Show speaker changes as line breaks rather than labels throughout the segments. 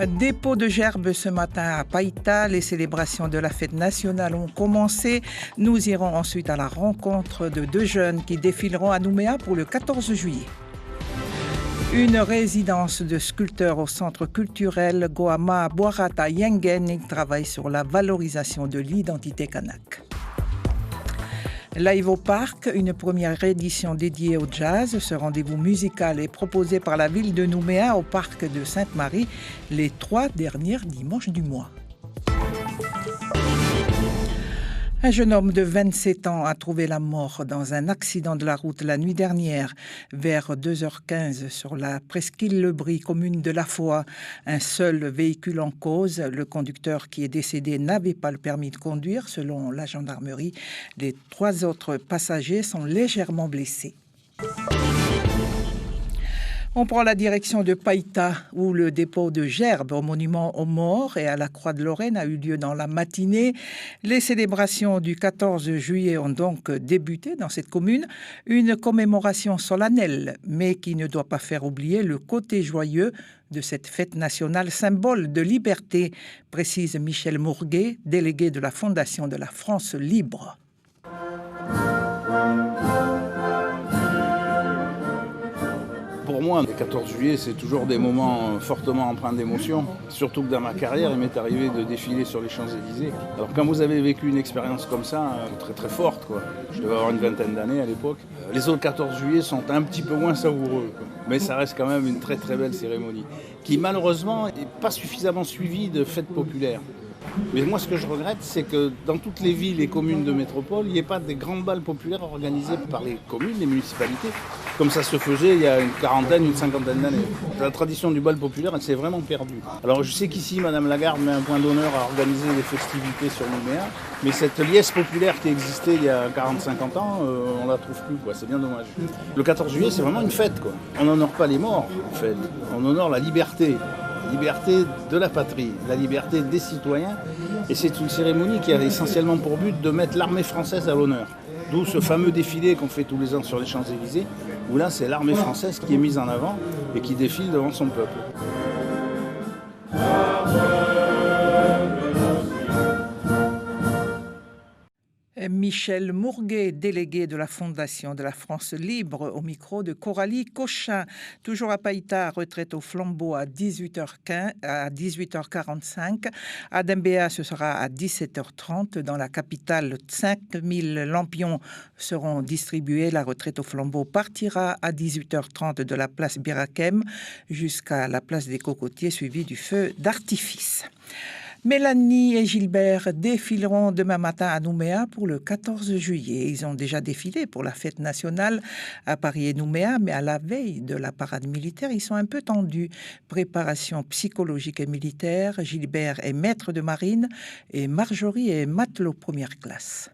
Dépôt de gerbes ce matin à Païta. Les célébrations de la fête nationale ont commencé. Nous irons ensuite à la rencontre de deux jeunes qui défileront à Nouméa pour le 14 juillet. Une résidence de sculpteurs au centre culturel Goama Boarata Yengen travaille sur la valorisation de l'identité kanak. Live au Parc, une première édition dédiée au jazz. Ce rendez-vous musical est proposé par la ville de Nouméa au parc de Sainte-Marie les 3 derniers dimanches du mois. Un jeune homme de 27 ans a trouvé la mort dans un accident de la route la nuit dernière, vers 2h15 sur la presqu'île Le Brie, commune de La Foix. Un seul véhicule en cause. Le conducteur qui est décédé n'avait pas le permis de conduire, selon la gendarmerie. Les 3 autres passagers sont légèrement blessés. On prend la direction de Païta, où le dépôt de gerbes au monument aux morts et à la Croix de Lorraine a eu lieu dans la matinée. Les célébrations du 14 juillet ont donc débuté dans cette commune. Une commémoration solennelle, mais qui ne doit pas faire oublier le côté joyeux de cette fête nationale, symbole de liberté, précise Michel Mourguet, délégué de la Fondation de la France libre.
Pour moi, le 14 juillet, c'est toujours des moments fortement empreints d'émotion. Surtout que dans ma carrière, il m'est arrivé de défiler sur les Champs-Élysées. Alors quand vous avez vécu une expérience comme ça, très très forte, quoi. Je devais avoir une vingtaine d'années à l'époque. Les autres 14 juillet sont un petit peu moins savoureux, quoi. Mais ça reste quand même une très très belle cérémonie, qui malheureusement n'est pas suffisamment suivie de fêtes populaires. Mais moi, ce que je regrette, c'est que dans toutes les villes et communes de métropole, il n'y ait pas des grandes balles populaires organisées par les communes, les municipalités, comme ça se faisait il y a une quarantaine, une cinquantaine d'années. La tradition du bal populaire, elle s'est vraiment perdue. Alors je sais qu'ici, Madame Lagarde met un point d'honneur à organiser des festivités sur Nouméa, mais cette liesse populaire qui existait il y a 40-50 ans, on la trouve plus, quoi. C'est bien dommage. Le 14 juillet, c'est vraiment une fête, quoi. On n'honore pas les morts, en fait. On honore la liberté. Liberté de la patrie, la liberté des citoyens. Et c'est une cérémonie qui a essentiellement pour but de mettre l'armée française à l'honneur. D'où ce fameux défilé qu'on fait tous les ans sur les Champs-Élysées, où là c'est l'armée française qui est mise en avant et qui défile devant son peuple.
Michel Mourguet, délégué de la Fondation de la France libre, au micro de Coralie Cochin. Toujours à Païta, retraite au flambeau à 18h45. À Dembéa, ce sera à 17h30. Dans la capitale, 5000 lampions seront distribués. La retraite au flambeau partira à 18h30 de la place Birakem jusqu'à la place des Cocotiers, suivie du feu d'artifice. Mélanie et Gilbert défileront demain matin à Nouméa pour le 14 juillet. Ils ont déjà défilé pour la fête nationale à Paris et Nouméa, mais à la veille de la parade militaire, ils sont un peu tendus. Préparation psychologique et militaire, Gilbert est maître de marine et Marjorie est matelot première classe.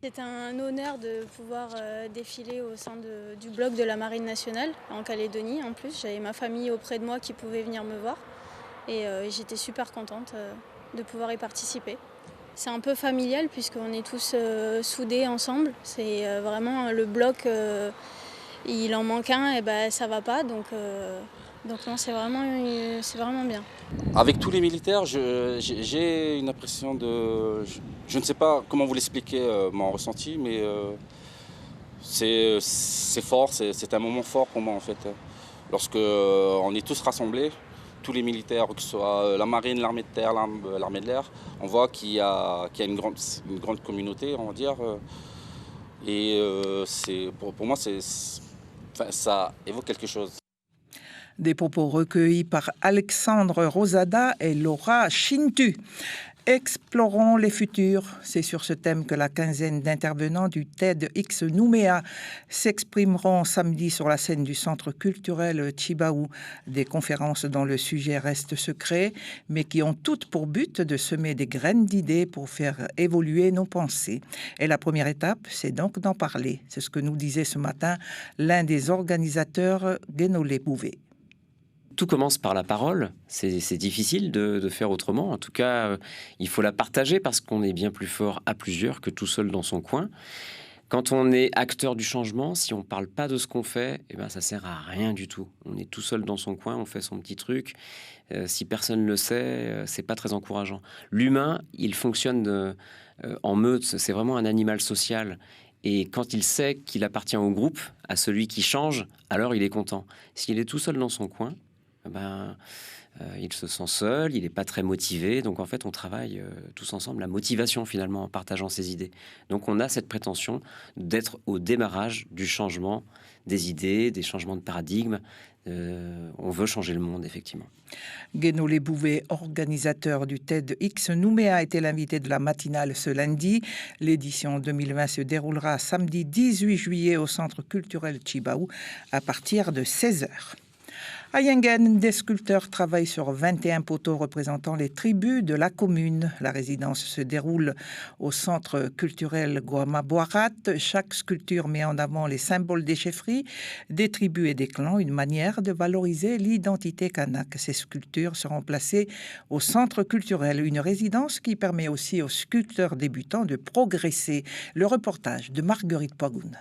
C'est un honneur de pouvoir défiler au sein du bloc de la Marine nationale en Calédonie. En plus, j'avais ma famille auprès de moi qui pouvait venir me voir. Et j'étais super contente de pouvoir y participer. C'est un peu familial puisqu'on est tous soudés ensemble. C'est vraiment le bloc, il en manque un et ben ça va pas. Donc non, c'est vraiment bien.
Avec tous les militaires, j'ai une impression de... Je ne sais pas comment vous l'expliquer, mon ressenti, mais c'est fort, c'est un moment fort pour moi en fait. Lorsque on est tous rassemblés, tous les militaires, que ce soit la marine, l'armée de terre, l'armée de l'air, on voit qu'il y a une grande communauté, on va dire. Et pour moi, ça évoque quelque chose.
Des propos recueillis par Alexandre Rosada et Laura Chintu. Explorons les futurs. C'est sur ce thème que la quinzaine d'intervenants du TEDx Nouméa s'exprimeront samedi sur la scène du centre culturel Tchibaou. Des conférences dont le sujet reste secret, mais qui ont toutes pour but de semer des graines d'idées pour faire évoluer nos pensées. Et la première étape, c'est donc d'en parler. C'est ce que nous disait ce matin l'un des organisateurs, Guénolé Bouvet.
Tout commence par la parole, c'est difficile de faire autrement. En tout cas, il faut la partager parce qu'on est bien plus fort à plusieurs que tout seul dans son coin. Quand on est acteur du changement, si on ne parle pas de ce qu'on fait, eh ben, ça ne sert à rien du tout. On est tout seul dans son coin, on fait son petit truc. Si personne ne le sait, c'est pas très encourageant. L'humain, il fonctionne en meute, c'est vraiment un animal social. Et quand il sait qu'il appartient au groupe, à celui qui change, alors il est content. S'il est tout seul dans son coin, il se sent seul, il n'est pas très motivé. Donc en fait, on travaille tous ensemble la motivation finalement en partageant ses idées. Donc on a cette prétention d'être au démarrage du changement des idées, des changements de paradigme. On veut changer le monde, effectivement.
Guéno Lebouvé, organisateur du TEDx Nouméa, était l'invité de la matinale ce lundi. L'édition 2020 se déroulera samedi 18 juillet au Centre culturel Chibaou à partir de 16h. À Yengen, des sculpteurs travaillent sur 21 poteaux représentant les tribus de la commune. La résidence se déroule au centre culturel Guamaboarat. Chaque sculpture met en avant les symboles des chefferies, des tribus et des clans, une manière de valoriser l'identité kanak. Ces sculptures seront placées au centre culturel, une résidence qui permet aussi aux sculpteurs débutants de progresser. Le reportage de Marguerite Poigoun.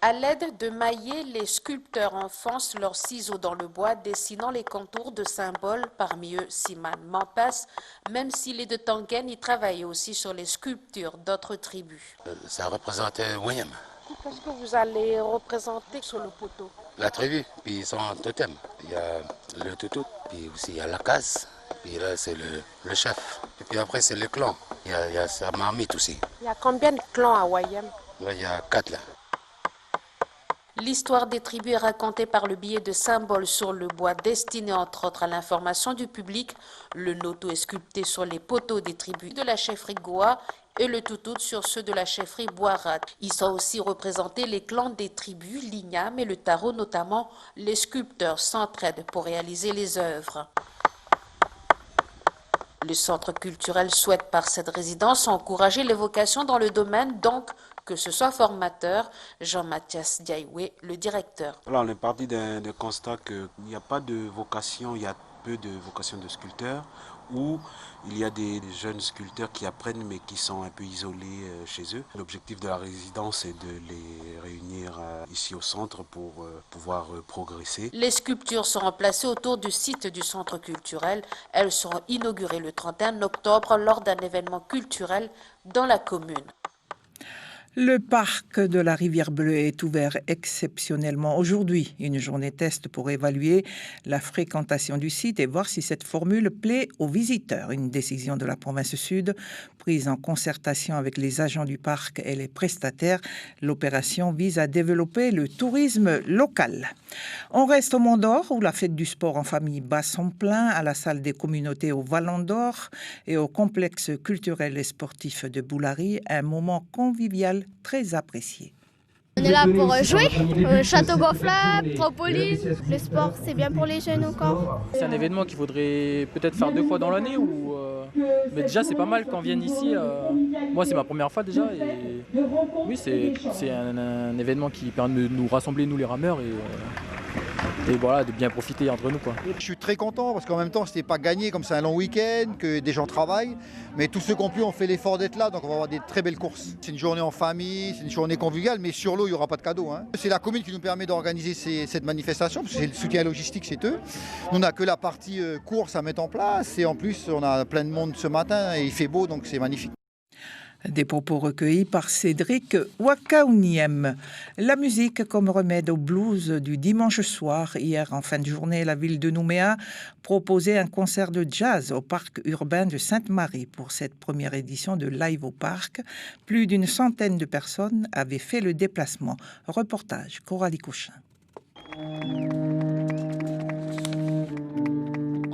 À l'aide de maillets, les sculpteurs enfoncent leurs ciseaux dans le bois, dessinant les contours de symboles, parmi eux Siman Mampas, même s'il est de Tangen, il travaille aussi sur les sculptures d'autres tribus.
Ça représente William.
Qu'est-ce que vous allez représenter sur le poteau?
La tribu, puis son totem. Il y a le toutou, puis aussi il y a la case, puis là c'est le chef. Et puis après c'est le clan, il y a sa marmite aussi.
Il y a combien de clans à Wayam?
Là il y a 4 là.
L'histoire des tribus est racontée par le biais de symboles sur le bois destinés entre autres à l'information du public. Le noto est sculpté sur les poteaux des tribus de la chefferie Goa et le toutout sur ceux de la chefferie Boirat. Ils sont aussi représentés les clans des tribus, l'igname et le tarot notamment. Les sculpteurs s'entraident pour réaliser les œuvres. Le centre culturel souhaite par cette résidence encourager les vocations dans le domaine, donc que ce soit formateur. Jean-Mathias Diaïwe, le directeur.
Là, on est parti d'un constat qu'il n'y a pas de vocation, il y a peu de vocation de sculpteurs, où il y a des jeunes sculpteurs qui apprennent mais qui sont un peu isolés chez eux. L'objectif de la résidence est de les réunir ici au centre pour pouvoir progresser.
Les sculptures seront placées autour du site du centre culturel. Elles seront inaugurées le 31 octobre lors d'un événement culturel dans la commune.
Le parc de la Rivière Bleue est ouvert exceptionnellement aujourd'hui. Une journée test pour évaluer la fréquentation du site et voir si cette formule plaît aux visiteurs. Une décision de la province sud prise en concertation avec les agents du parc et les prestataires. L'opération vise à développer le tourisme local. On reste au Mont d'Or où la fête du sport en famille bat son plein à la salle des communautés au Vallon d'Or et au complexe culturel et sportif de Boulari. Un moment convivial très apprécié.
On est là pour jouer, château gonflable, trampoline. Le sport, c'est bien pour les jeunes encore.
C'est un événement qu'il faudrait peut-être faire 2 fois dans l'année. Mais déjà, c'est pas mal quand on vient ici. Moi, c'est ma première fois déjà. Et oui, c'est un événement qui permet de nous rassembler, nous les rameurs. Et voilà, de bien profiter entre nous, quoi.
Je suis très content parce qu'en même temps, c'était pas gagné comme c'est un long week-end, que des gens travaillent. Mais tous ceux qui ont pu ont fait l'effort d'être là, donc on va avoir des très belles courses. C'est une journée en famille, c'est une journée conviviale, mais sur l'eau, il n'y aura pas de cadeau. C'est la commune qui nous permet d'organiser cette manifestation, parce que c'est le soutien logistique, c'est eux. Nous, on n'a que la partie course à mettre en place, et en plus, on a plein de monde ce matin, et il fait beau, donc c'est magnifique.
Des propos recueillis par Cédric Wakauniem. La musique comme remède au blues du dimanche soir. Hier, en fin de journée, la ville de Nouméa proposait un concert de jazz au parc urbain de Sainte-Marie. Pour cette première édition de Live au parc, plus d'une centaine de personnes avaient fait le déplacement. Reportage Coralie Cochin.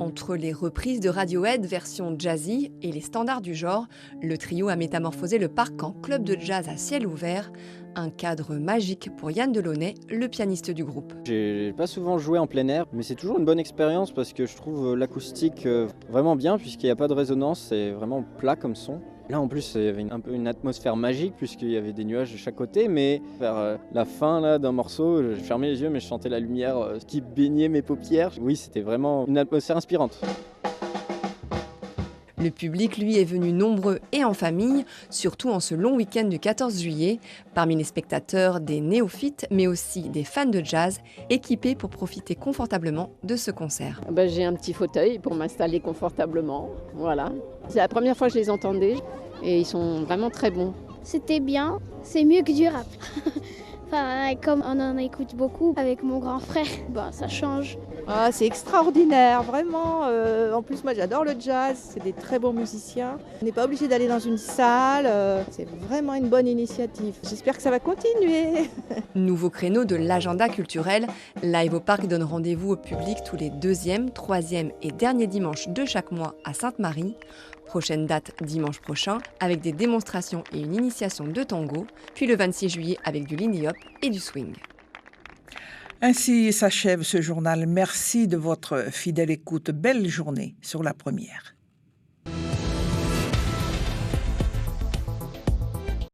Entre les reprises de Radiohead version jazzy et les standards du genre, le trio a métamorphosé le parc en club de jazz à ciel ouvert, un cadre magique pour Yann Delaunay, le pianiste du groupe.
J'ai pas souvent joué en plein air, mais c'est toujours une bonne expérience parce que je trouve l'acoustique vraiment bien puisqu'il n'y a pas de résonance, c'est vraiment plat comme son. Là en plus il y avait un peu une atmosphère magique puisqu'il y avait des nuages de chaque côté, mais vers la fin là, d'un morceau, je fermais les yeux mais je sentais la lumière qui baignait mes paupières. Oui, c'était vraiment une atmosphère inspirante.
Le public, lui, est venu nombreux et en famille, surtout en ce long week-end du 14 juillet. Parmi les spectateurs, des néophytes, mais aussi des fans de jazz, équipés pour profiter confortablement de ce concert.
J'ai un petit fauteuil pour m'installer confortablement, voilà. C'est la première fois que je les entendais et ils sont vraiment très bons.
C'était bien, c'est mieux que du rap. Enfin, comme on en écoute beaucoup avec mon grand frère, ça change.
Ah, c'est extraordinaire, vraiment. En plus, moi, j'adore le jazz. C'est des très bons musiciens. On n'est pas obligé d'aller dans une salle. C'est vraiment une bonne initiative. J'espère que ça va continuer.
Nouveau créneau de l'agenda culturel. Live au Parc donne rendez-vous au public tous les 2e, 3e et derniers dimanches de chaque mois à Sainte-Marie. Prochaine date dimanche prochain avec des démonstrations et une initiation de tango, puis le 26 juillet avec du lindy hop et du swing.
Ainsi s'achève ce journal. Merci de votre fidèle écoute. Belle journée sur La Première.